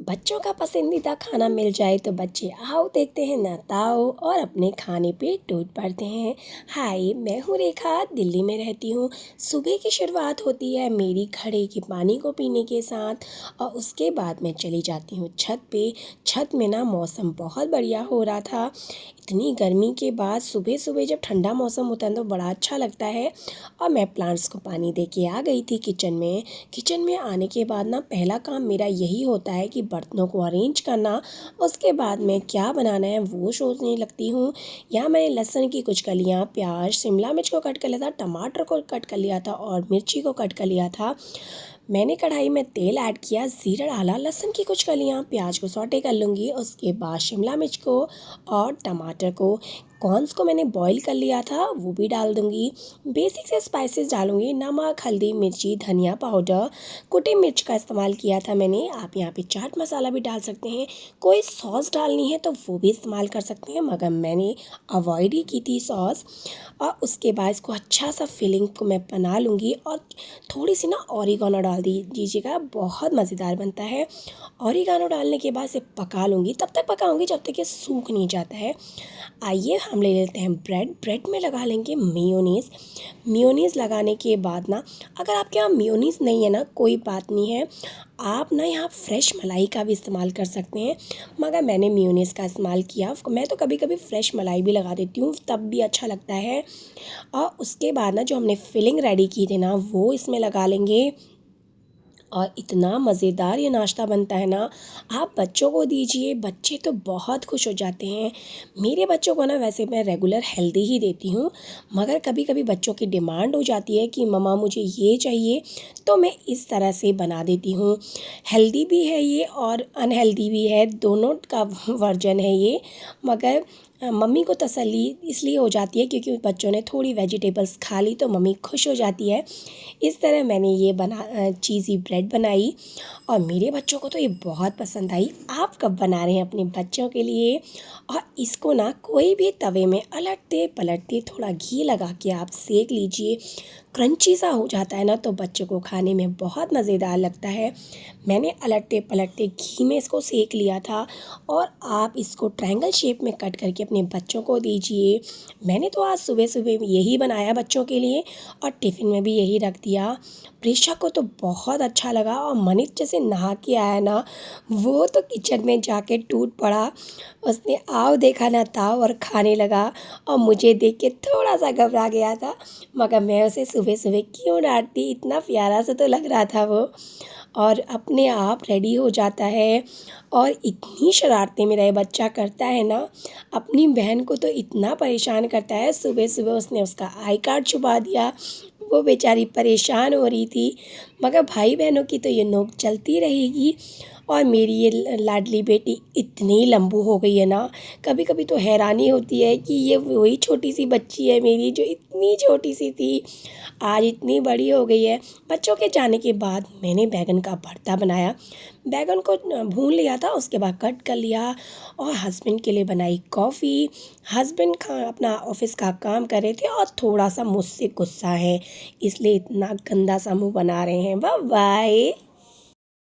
बच्चों का पसंदीदा खाना मिल जाए तो बच्चे आओ देखते हैं ना ताओ और अपने खाने पे टूट पड़ते हैं। हाय, मैं हूँ रेखा, दिल्ली में रहती हूँ। सुबह की शुरुआत होती है मेरी घड़े के पानी को पीने के साथ और उसके बाद मैं चली जाती हूँ छत पे। छत में ना मौसम बहुत बढ़िया हो रहा था। इतनी गर्मी के बाद सुबह सुबह जब ठंडा मौसम होता है तो बड़ा अच्छा लगता है। और मैं प्लांट्स को पानी दे के आ गई थी किचन में आने के बाद ना पहला काम मेरा यही होता है कि बर्तनों को अरेंज करना। उसके बाद मैं क्या बनाना है वो सोचने लगती हूँ। यहाँ मैंने लहसुन की कुछ कलियाँ, प्याज, शिमला मिर्च को कट कर लिया था, टमाटर को कट कर लिया था और मिर्ची को कट कर लिया था। मैंने कढ़ाई में तेल ऐड किया, ज़ीरा डाला, लहसुन की कुछ कलियाँ, प्याज को सौटे कर लूँगी। उसके बाद शिमला मिर्च को और टमाटर को, कॉर्न्स को मैंने बॉईल कर लिया था वो भी डाल दूँगी। बेसिक से स्पाइसेस डालूँगी, नमक, हल्दी, मिर्ची, धनिया पाउडर, कुटी मिर्च का इस्तेमाल किया था मैंने। आप यहाँ पे चाट मसाला भी डाल सकते हैं। कोई सॉस डालनी है तो वो भी इस्तेमाल कर सकते हैं, मगर मैंने अवॉइड ही की थी सॉस। और उसके बाद इसको अच्छा सा फिलिंग को मैं बना लूँगी और थोड़ी सी ना ऑरिगेनो डाल दीजिएगा, बहुत मज़ेदार बनता है। ऑरिगेनो डालने के बाद इसे पका लूँगी, तब तक पकाऊँगी जब तक ये सूख नहीं जाता है। आइए हम ले लेते हैं ब्रेड में लगा लेंगे मेयोनीज़ लगाने के बाद ना, अगर आपके यहाँ मेयोनीज़ नहीं है ना कोई बात नहीं है, आप ना यहाँ फ्रेश मलाई का भी इस्तेमाल कर सकते हैं, मगर मैंने मेयोनीज़ का इस्तेमाल किया। मैं तो कभी कभी फ्रेश मलाई भी लगा देती हूँ, तब भी अच्छा लगता है। और उसके बाद ना जो हमने फिलिंग रेडी की थी ना वो इसमें लगा लेंगे और इतना मज़ेदार ये नाश्ता बनता है ना, आप बच्चों को दीजिए, बच्चे तो बहुत खुश हो जाते हैं। मेरे बच्चों को ना वैसे मैं रेगुलर हेल्दी ही देती हूँ, मगर कभी कभी बच्चों की डिमांड हो जाती है कि मम्मा मुझे ये चाहिए, तो मैं इस तरह से बना देती हूँ। हेल्दी भी है ये और अनहेल्दी भी है, दोनों का वर्जन है ये। मगर मम्मी को तसल्ली इसलिए हो जाती है क्योंकि बच्चों ने थोड़ी वेजिटेबल्स खा ली तो मम्मी खुश हो जाती है। इस तरह मैंने ये चीज़ी ब्रेड बनाई और मेरे बच्चों को तो ये बहुत पसंद आई। आप कब बना रहे हैं अपने बच्चों के लिए? और इसको ना कोई भी तवे में अलटते पलटते थोड़ा घी लगा के आप सेक लीजिए, क्रंची सा हो जाता है ना तो बच्चों को खाने में बहुत मज़ेदार लगता है। मैंने अलटते पलटते घी में इसको सेक लिया था और आप इसको ट्रायंगल शेप में कट करके अपने बच्चों को दीजिए। मैंने तो आज सुबह सुबह यही बनाया बच्चों के लिए और टिफ़िन में भी यही रख दिया। प्रेषा को तो बहुत अच्छा लगा और मनीष जैसे नहा के आया ना, वो तो किचन में जाके टूट पड़ा। उसने आओ देखा ना ताव और खाने लगा और मुझे देख के थोड़ा सा घबरा गया था, मगर मैं उसे सुबह सुबह क्यों डांटती, इतना प्यारा सा तो लग रहा था वो। और अपने आप रेडी हो जाता है और इतनी शरारतें मेरा ये बच्चा करता है ना, अपनी बहन को तो इतना परेशान करता है। सुबह सुबह उसने उसका आई कार्ड छुपा दिया, वो बेचारी परेशान हो रही थी। मगर भाई बहनों की तो ये नोक चलती रहेगी। और मेरी ये लाडली बेटी इतनी लंबू हो गई है ना, कभी कभी तो हैरानी होती है कि ये वही छोटी सी बच्ची है मेरी जो इतनी छोटी सी थी, आज इतनी बड़ी हो गई है। बच्चों के जाने के बाद मैंने बैगन का भरता बनाया। बैगन को भून लिया था, उसके बाद कट कर लिया और हस्बैंड के लिए बनाई कॉफ़ी। हस्बैंड अपना ऑफिस का काम कर रहे थे और थोड़ा सा मुझसे गुस्सा है, इसलिए इतना गंदा सा मुँह बना रहे हैं। Bye bye.